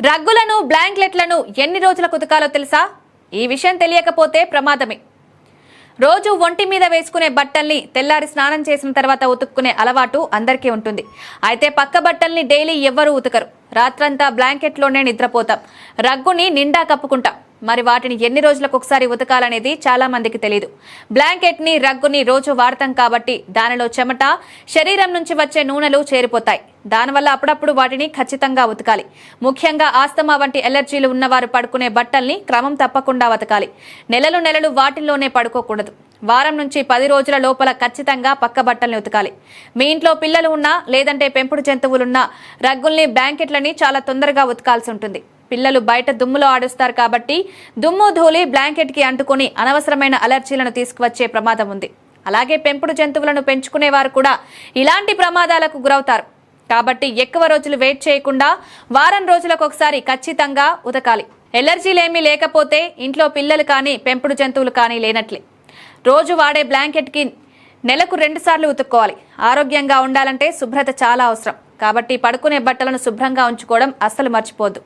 రగ్గులను బ్లాంకెట్లను ఎన్ని రోజులకు ఉతకాలో తెలుసా? ఈ విషయం తెలియకపోతే ప్రమాదమే. రోజు ఒంటి మీద వేసుకునే బట్టల్ని తెల్లారి స్నానం చేసిన తర్వాత ఉతుక్కునే అలవాటు అందరికీ ఉంటుంది. అయితే పక్క బట్టల్ని డైలీ ఎవ్వరూ ఉతకరు. రాత్రంతా బ్లాంకెట్లోనే నిద్రపోతాం, రగ్గుని నిండా కప్పుకుంటాం. మరి వాటిని ఎన్ని రోజులకు ఒకసారి ఉతకాలనేది చాలా మందికి తెలియదు. బ్లాంకెట్ ని రగ్గుని రోజు వాడతాం కాబట్టి దానిలో చెమట, శరీరం నుంచి వచ్చే నూనెలు చేరిపోతాయి. దానివల్ల అప్పుడప్పుడు వాటిని ఖచ్చితంగా ఉతకాలి. ముఖ్యంగా ఆస్తమా వంటి ఎలర్జీలు ఉన్నవారు పడుకునే బట్టల్ని క్రమం తప్పకుండా ఉతకాలి. నెలలు వాటిల్లోనే పడుకోకూడదు. వారం నుంచి 10 రోజుల లోపల ఖచ్చితంగా పక్క బట్టల్ని ఉతకాలి. మీ ఇంట్లో పిల్లలు ఉన్నా లేదంటే పెంపుడు జంతువులున్నా రగ్గుల్ని, బ్లాంకెట్లని చాలా తొందరగా ఉతకాల్సి ఉంటుంది. పిల్లలు బయట దుమ్ములో ఆడుస్తారు కాబట్టి దుమ్ము, ధూళి బ్లాంకెట్ కి అంటుకుని అనవసరమైన అలర్జీలను తీసుకువచ్చే ప్రమాదం ఉంది. అలాగే పెంపుడు జంతువులను పెంచుకునే వారు కూడా ఇలాంటి ప్రమాదాలకు గురవుతారు. కాబట్టి ఎక్కువ రోజులు వెయిట్ చేయకుండా వారం రోజులకు ఒకసారి ఖచ్చితంగా ఉతకాలి. ఎలర్జీలేమీ లేకపోతే ఇంట్లో పిల్లలు కానీ పెంపుడు జంతువులు కానీ లేనట్లే. రోజు వాడే బ్లాంకెట్ కి నెలకు 2 సార్లు ఉతుక్కోవాలి. ఆరోగ్యంగా ఉండాలంటే శుభ్రత చాలా అవసరం. కాబట్టి పడుకునే బట్టలను శుభ్రంగా ఉంచుకోవడం అస్సలు మర్చిపోద్దు.